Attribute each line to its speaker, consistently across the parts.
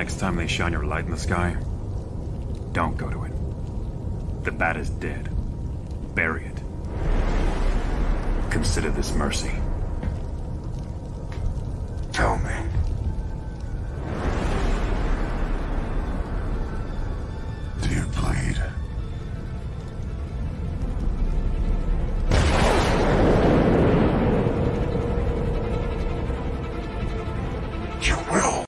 Speaker 1: Next time they shine your light in the sky, don't go to it. The bat is dead. Bury it. Consider this mercy.
Speaker 2: Tell me. Do you bleed? You will.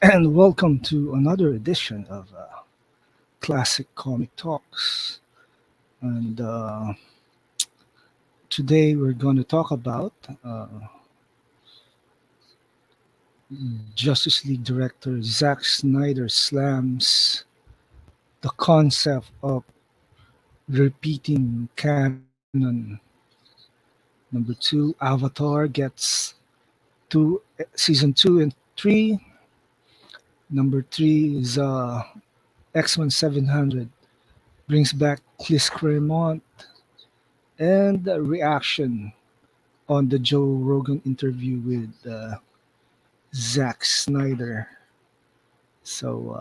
Speaker 3: And welcome to another edition of Classic Comic Talks. And today we're going to talk about Justice League director Zack Snyder slams the concept of repeating canon. Number two, Avatar gets season 2 and 3. Number three is X-Men 700 brings back Chris Claremont, and a reaction on the Joe Rogan interview with Zack Snyder. So,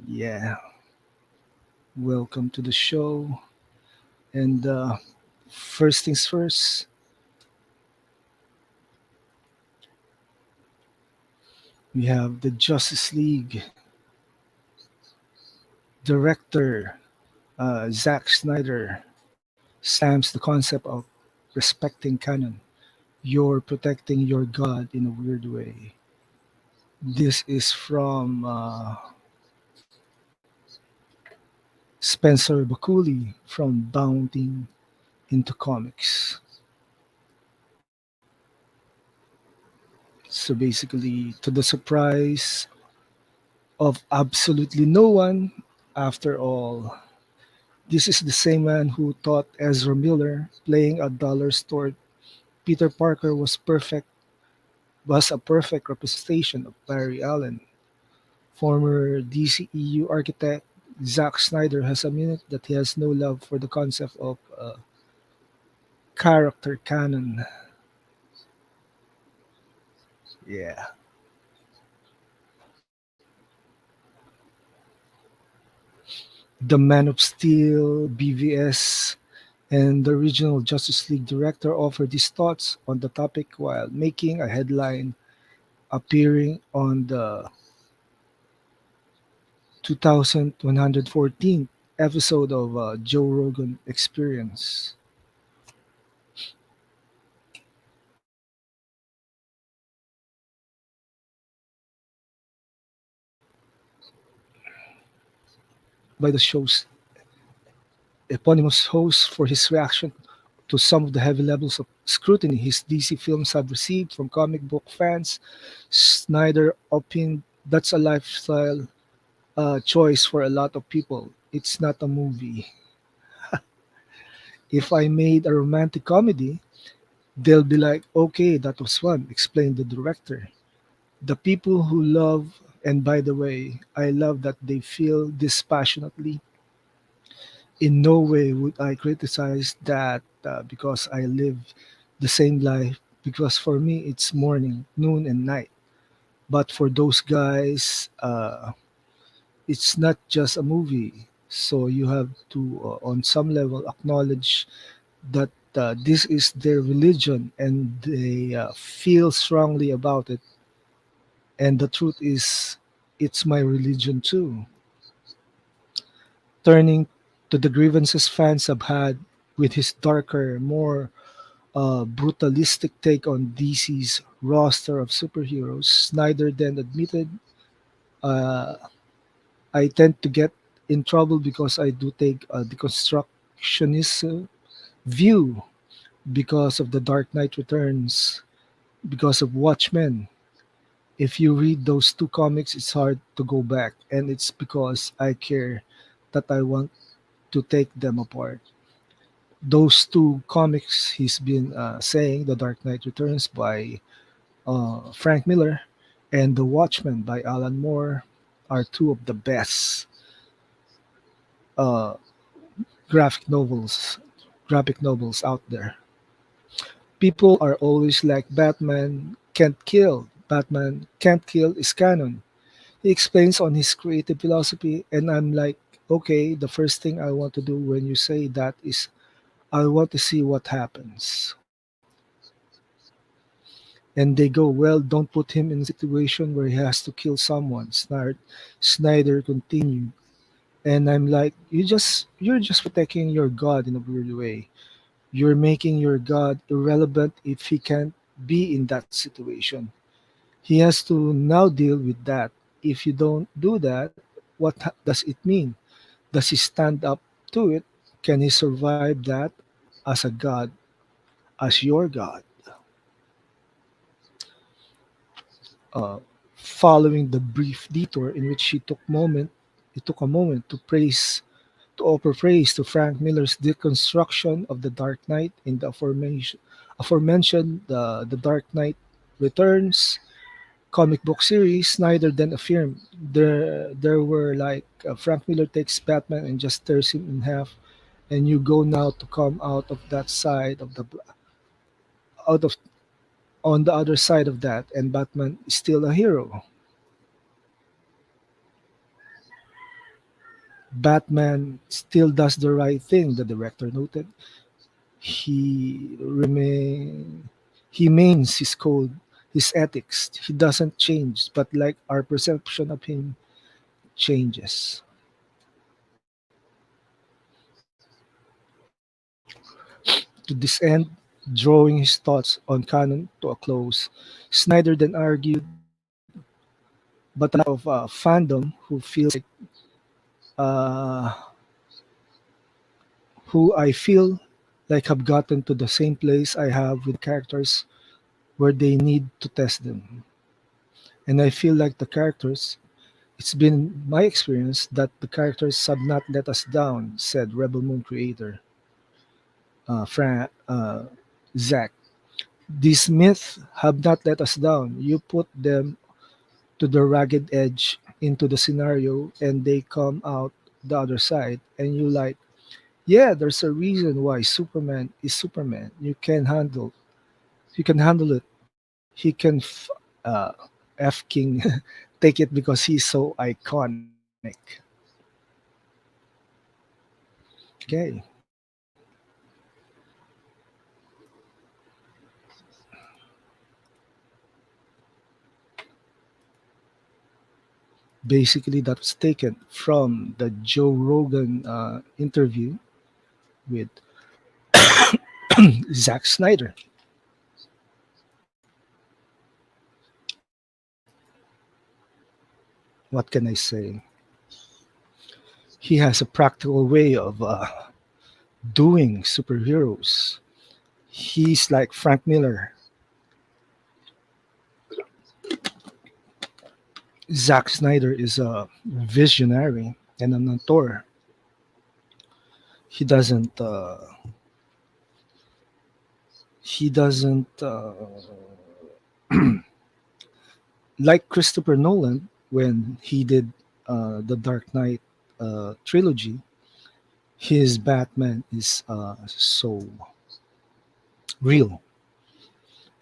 Speaker 3: yeah, welcome to the show. And first things first, we have the Justice League director, Zack Snyder, slams the concept of respecting canon. You're protecting your god in a weird way. This is from Spencer Baculi from Bounding into Comics. So basically, to the surprise of absolutely no one, after all, this is the same man who thought Ezra Miller playing a dollar store Peter Parker was a perfect representation of Barry Allen. Former DCEU architect Zack Snyder has admitted that he has no love for the concept of character canon. Yeah. The Man of Steel, BVS, and the original Justice League director offered his thoughts on the topic while making a headline appearing on the 2114th episode of Joe Rogan Experience. By the show's eponymous host for his reaction to some of the heavy levels of scrutiny his DC films have received from comic book fans. Snyder opined that's a lifestyle choice for a lot of people. It's not a movie. If I made a romantic comedy, they'll be like, okay, that was fun, explained the director. The people who love, and by the way, I love that they feel this passionately. In no way would I criticize that because I live the same life, because for me it's morning, noon, and night. But for those guys, it's not just a movie. So you have to, on some level, acknowledge that this is their religion and they feel strongly about it. And the truth is, it's my religion too. Turning to the grievances fans have had with his darker, more brutalistic take on DC's roster of superheroes, Snyder then admitted, uh, I tend to get in trouble because I do take a deconstructionist view because of The Dark Knight Returns, because of Watchmen. If you read those two comics, it's hard to go back, and it's because I care that I want to take them apart. Those two comics he's been saying, The Dark Knight Returns by Frank Miller and The Watchmen by Alan Moore, are two of the best uh, graphic novels, graphic novels out there. People are always like Batman can't kill. Batman can't kill is canon. He explains on his creative philosophy, and I'm like, okay, the first thing I want to do when you say that is I want to see what happens. And they go, well, don't put him in a situation where he has to kill someone. Snyder continued. And I'm like, you're just protecting your god in a weird way. You're making your god irrelevant if he can't be in that situation. He has to now deal with that. If you don't do that, does it mean? Does he stand up to it? Can he survive that as a god, as your god? Uh, Following the brief detour in which he took a moment to offer praise to Frank Miller's deconstruction of the Dark Knight in the aforementioned the Dark Knight Returns comic book series. Snyder then affirmed there were like Frank Miller takes Batman and just tears him in half, and you go now to come out of that side of the out of on the other side of that, and Batman is still a hero. Batman still does the right thing, the director noted. He remain he mains his code, his ethics. He doesn't change, but like our perception of him changes. To this end, drawing his thoughts on canon to a close, Snyder then argued, but a lot of fandom who feels like uh, who I feel like have gotten to the same place I have with characters where they need to test them. And I feel like the characters, it's been my experience that the characters have not let us down, said Rebel Moon creator Zach. These myths have not let us down. You put them to the ragged edge into the scenario and they come out the other side and you like, yeah, there's a reason why Superman is Superman. You can handle it. He can F King take it because he's so iconic. Okay. Basically, that was taken from the Joe Rogan interview with Zack Snyder. What can I say? He has a practical way of doing superheroes. He's like Frank Miller. Zack Snyder is a visionary and an author. He doesn't. He doesn't like Christopher Nolan when he did the Dark Knight trilogy. His Batman is so real,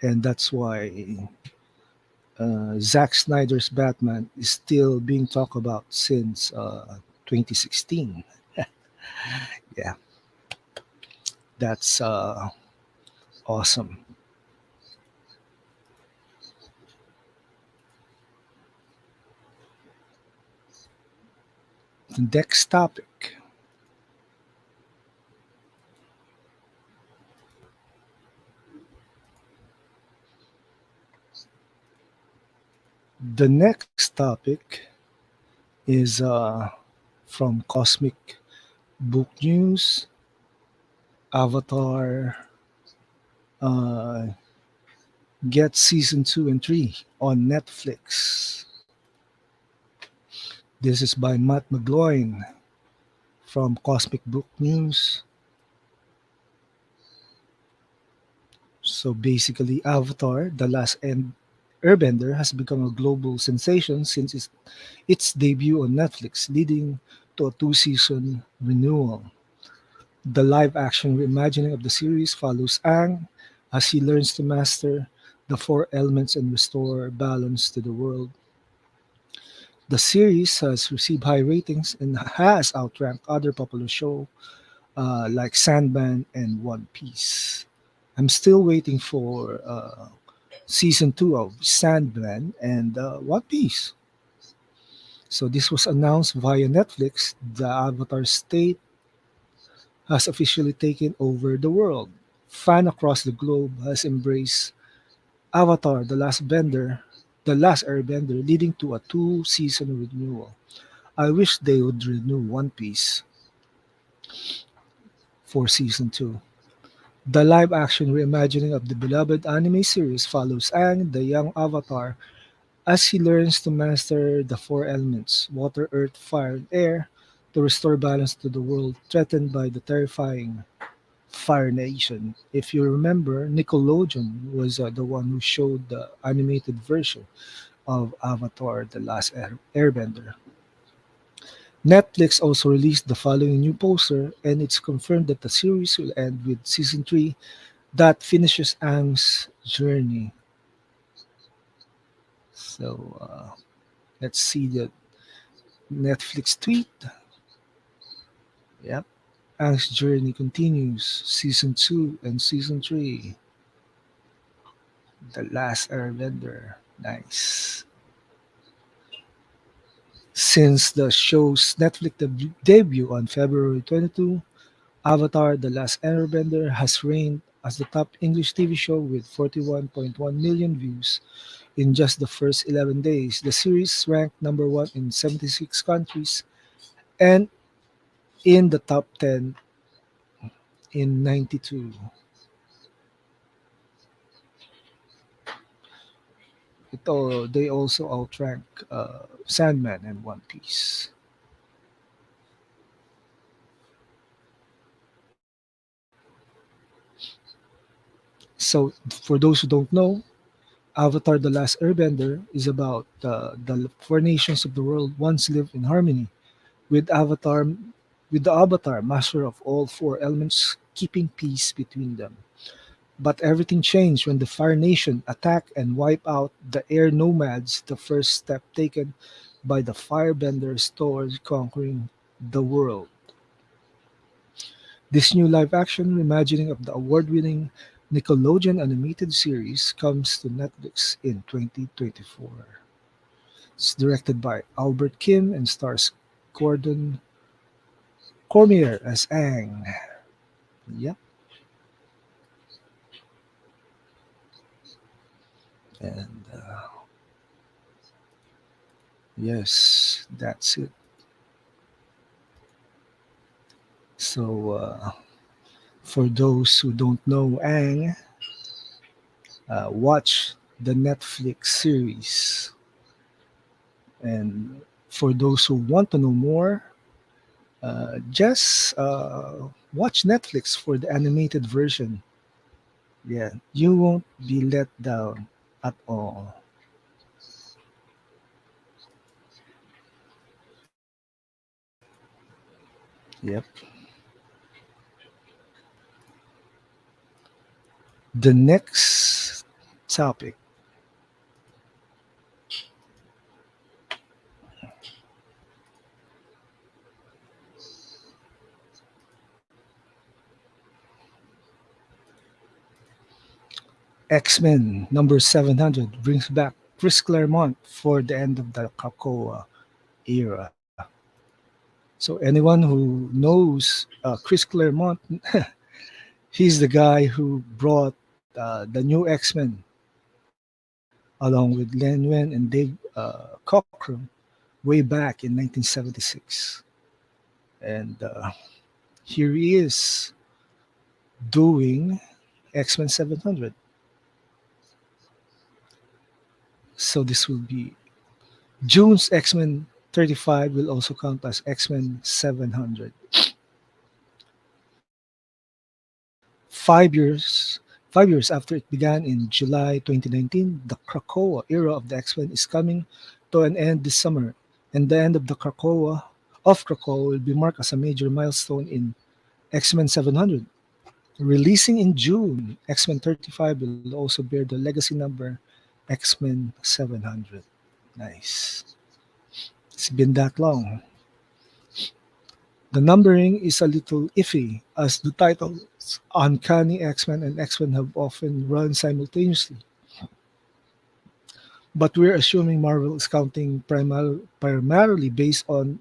Speaker 3: and that's why Zack Snyder's Batman is still being talked about since 2016. Yeah, that's awesome. The next topic. The next topic is from Cosmic Book News. Avatar uh, gets season 2 and 3 on Netflix. This is by Matt McGloin from Cosmic Book News. So basically, Avatar, Airbender has become a global sensation since its debut on Netflix, leading to a two-season renewal. The live-action reimagining of the series follows Aang as he learns to master the four elements and restore balance to the world. The series has received high ratings and has outranked other popular shows like Sandman and One Piece. I'm still waiting for season 2 of Sandman and One Piece. So this was announced via Netflix. The Avatar state has officially taken over the world. Fan across the globe has embraced Avatar: The Last Airbender, leading to a two-season renewal. I wish they would renew One Piece for season 2. The live-action reimagining of the beloved anime series follows Aang, the young Avatar, as he learns to master the four elements water, earth, fire, and air to restore balance to the world threatened by the terrifying Fire Nation. If you remember, Nickelodeon was the one who showed the animated version of Avatar: The Last Airbender. Netflix also released the following new poster, and it's confirmed that the series will end with season 3 that finishes Aang's journey. So let's see the Netflix tweet. Yep. Aang's journey continues. Season 2 and Season 3. The Last Airbender. Nice. Since the show's Netflix debut on February 22, Avatar: The Last Airbender has reigned as the top English TV show with 41.1 million views in just the first 11 days. The series ranked number 1 in 76 countries and in the top 10 in 92. They also outrank Sandman and One Piece. So, for those who don't know, Avatar: The Last Airbender is about the four nations of the world once lived in harmony, with Avatar, with the Avatar, master of all four elements, keeping peace between them. But everything changed when the Fire Nation attacked and wiped out the air nomads, the first step taken by the Firebenders towards conquering the world. This new live-action reimagining of the award-winning Nickelodeon animated series comes to Netflix in 2024. It's directed by Albert Kim and stars Gordon Cormier as Aang. Yep, and yes, that's it. So, for those who don't know Aang, watch the Netflix series. And for those who want to know more, just watch Netflix for the animated version. Yeah, you won't be let down at all. Yep. The next topic, X-Men number 700 brings back Chris Claremont for the end of the Krakoa era. So anyone who knows Chris Claremont, he's the guy who brought the new X-Men along with Len Wen and Dave Cockrum way back in 1976. And here he is doing X-Men 700. So this will be June's X-Men 35 will also count as X-Men 700. 5 years 5 years after it began in July 2019, the Krakoa era of the X-Men is coming to an end this summer, and the end of the Krakoa will be marked as a major milestone in X-Men 700. Releasing in June, X-Men 35 will also bear the legacy number X-Men 700. Nice. It's been that long. The numbering is a little iffy, as the titles Uncanny X-Men and X-Men have often run simultaneously, but we're assuming Marvel is counting primarily based on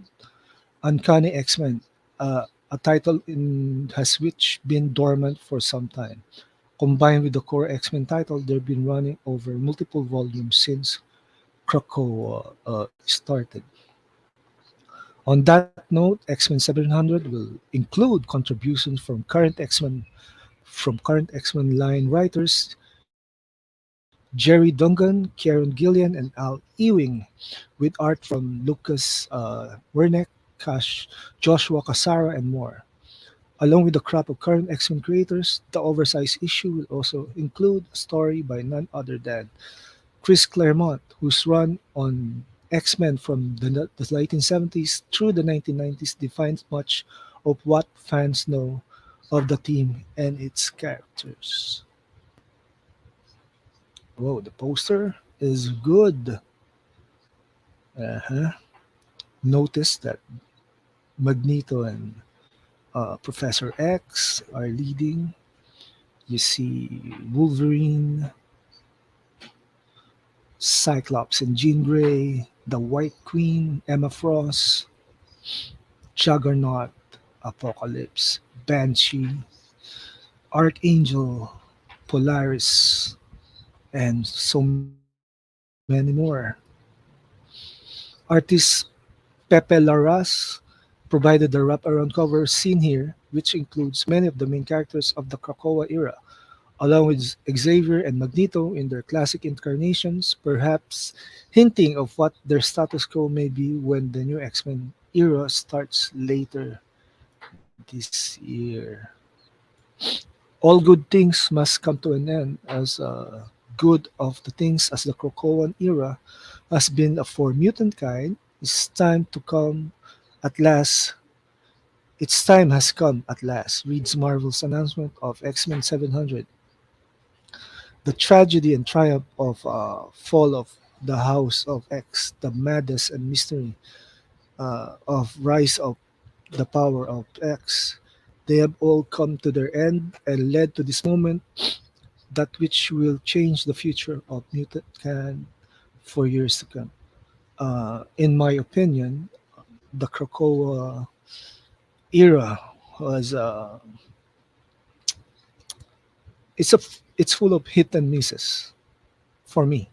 Speaker 3: Uncanny X-Men, a title has which been dormant for some time. Combined with the core X-Men title, they've been running over multiple volumes since Krakoa started. On that note, X-Men 700 will include contributions from current X-Men line writers Jerry Dungan, Kieron Gillian, and Al Ewing, with art from Lucas Werneck, Joshua Cassara, and more. Along with the crop of current X-Men creators, the oversized issue will also include a story by none other than Chris Claremont, whose run on X-Men from the 1970s through the 1990s defines much of what fans know of the team and its characters. Whoa, the poster is good. Uh-huh. Notice that Magneto and Professor X are leading. You see Wolverine, Cyclops and Jean Grey, the White Queen, Emma Frost, Juggernaut, Apocalypse, Banshee, Archangel, Polaris, and so many more. Artist Pepe Larraz provided the wraparound cover seen here, which includes many of the main characters of the Krakoa era, along with Xavier and Magneto in their classic incarnations, perhaps hinting of what their status quo may be when the new X-Men era starts later this year. All good things must come to an end, as good of the things as the Krakoan era has been for mutant kind. It's time to come at last. Its time has come at last, reads Marvel's announcement of X-Men 700. The tragedy and triumph of fall of the House of X, the madness and mystery of rise of the power of X, they have all come to their end and led to this moment, that which will change the future of mutant can for years to come. In my opinion, the Krakoa era was it's full of hit and misses for me.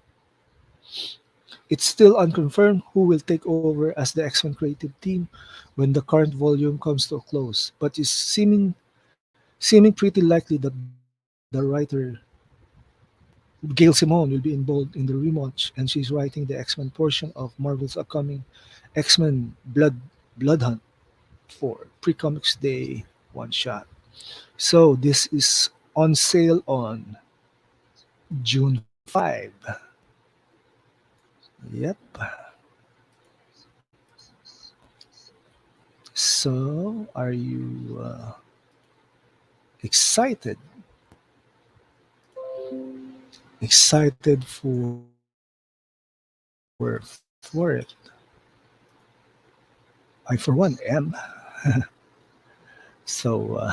Speaker 3: It's still unconfirmed who will take over as the X-Men creative team when the current volume comes to a close, but it's seeming pretty likely that the writer Gail Simone will be involved in the relaunch, and she's writing the X-Men portion of Marvel's upcoming X-Men Blood Hunt for Pre-Comics Day one shot. So this is on sale on June 5. Yep. So are you excited? Excited for it? I, for one, am. So,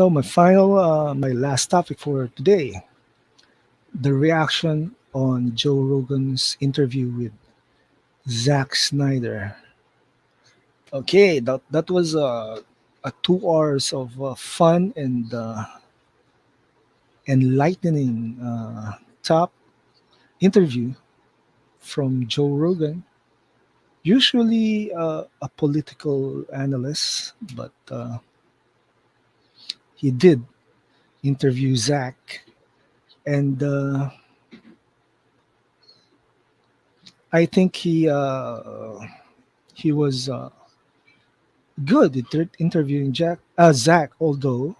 Speaker 3: my last topic for today: the reaction on Joe Rogan's interview with Zack Snyder. Okay, that was a 2 hours of fun and enlightening top interview from Joe Rogan. Usually a political analyst, but he did interview Zach, and I think he was. good interviewing Zach, although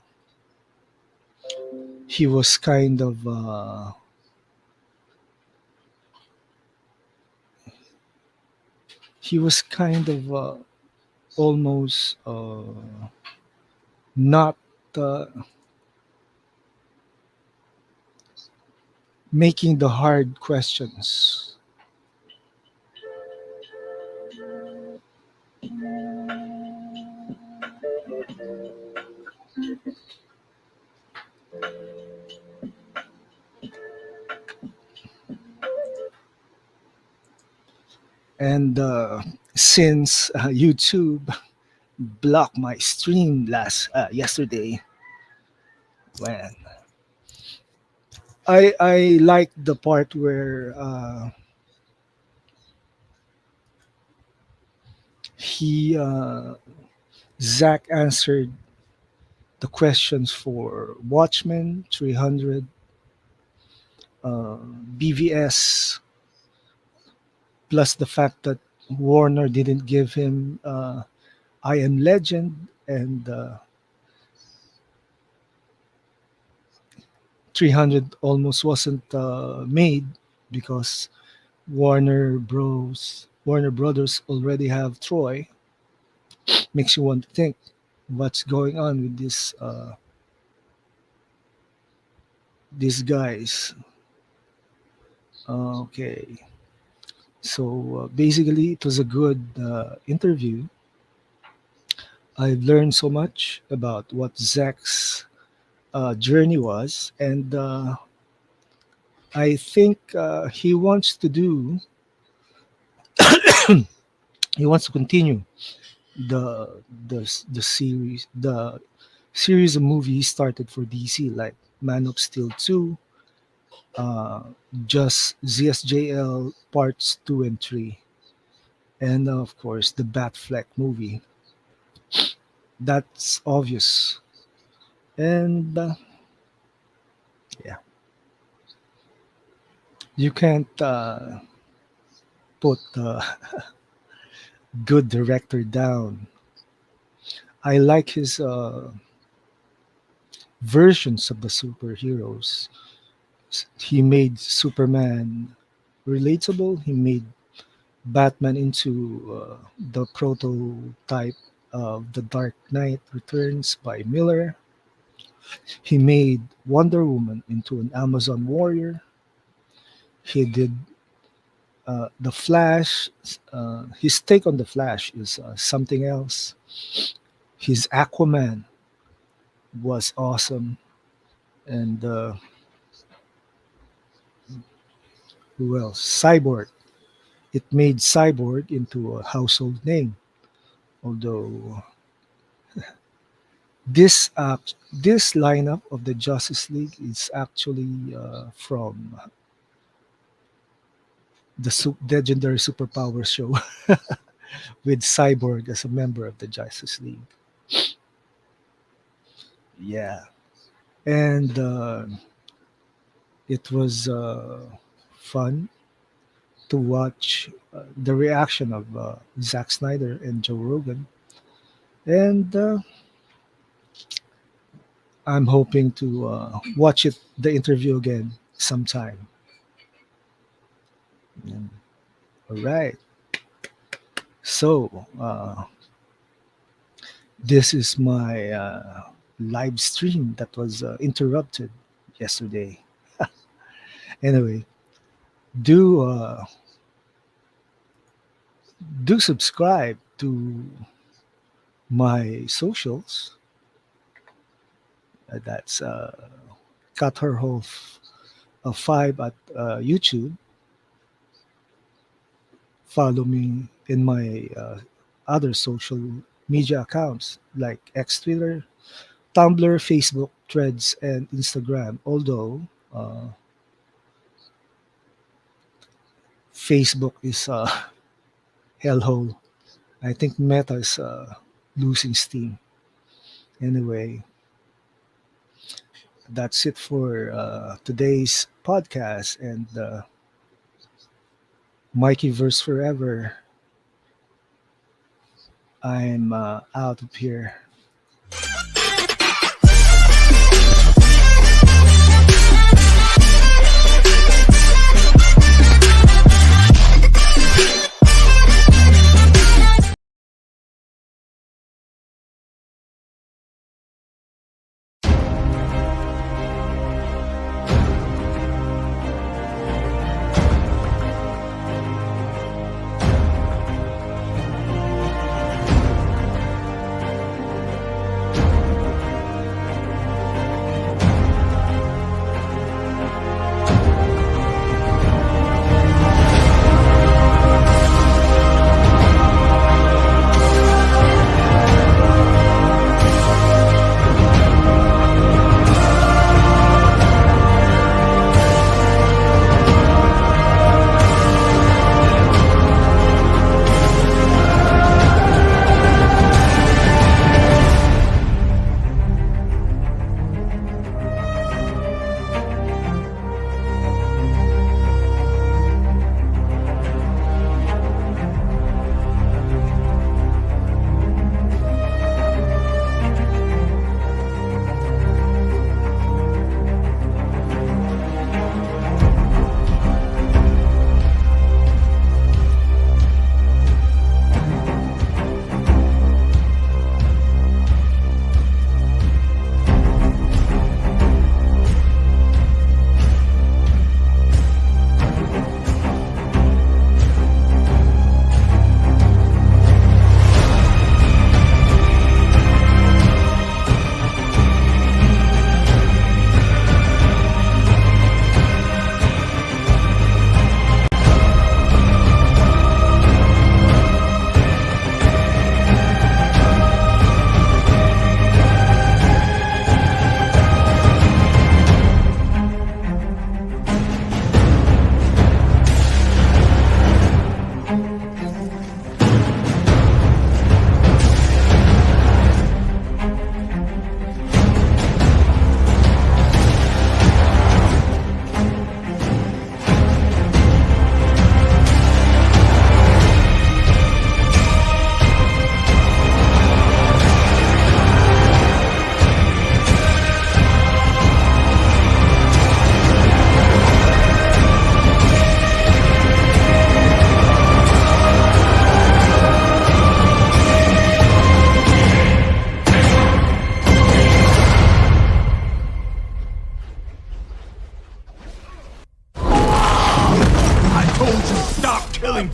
Speaker 3: he was kind of he was kind of almost not uh, making the hard questions. And since YouTube blocked my stream last yesterday, when I like the part where he Zach answered the questions for Watchmen 300, BVS, plus the fact that Warner didn't give him I Am Legend, and 300 almost wasn't made because Warner Brothers already have Troy. Makes you want to think what's going on with these guys. Okay, so basically, it was a good interview. I've learned so much about what Zach's journey was, and I think he wants to continue the series of movies started for DC, like Man of Steel 2, uh, just ZSJL parts 2 and 3, and of course the Batfleck movie. That's obvious. And yeah, you can't put a good director down. I like his versions of the superheroes. He made Superman relatable. He made Batman into the prototype of The Dark Knight Returns by Miller. He made Wonder Woman into an Amazon warrior. He did the Flash. His take on the Flash is something else. His Aquaman was awesome. And who else? Cyborg. It made Cyborg into a household name. Although this lineup of the Justice League is actually from the legendary Superpower show with Cyborg as a member of the Justice League. Yeah, and it was fun to watch the reaction of Zack Snyder and Joe Rogan, and I'm hoping to watch the interview again sometime. Mm. All right, so this is my live stream that was interrupted yesterday. Anyway, do do subscribe to my socials. That's Cut Her Wolf 5 at YouTube. Follow me in my other social media accounts like X Twitter, Tumblr, Facebook, Threads, and Instagram. Although Facebook is a hellhole. I think Meta is losing steam. Anyway, that's it for today's podcast. And Mikey Verse Forever I'm out of here.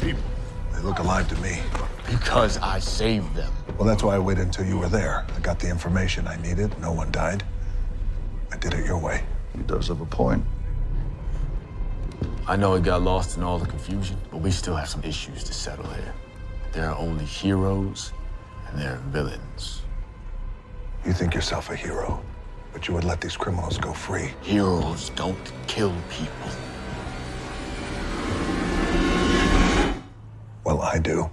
Speaker 1: People.
Speaker 2: They look alive to me.
Speaker 4: Because I saved them.
Speaker 2: Well, that's why I waited until you were there. I got the information I needed. No one died. I did it your way.
Speaker 5: He does have a point.
Speaker 4: I know it got lost in all the confusion, but we still have some issues to settle here. There are only heroes and there are villains.
Speaker 2: You think yourself a hero, but you would let these criminals go free.
Speaker 4: Heroes don't kill people.
Speaker 2: Well, I do.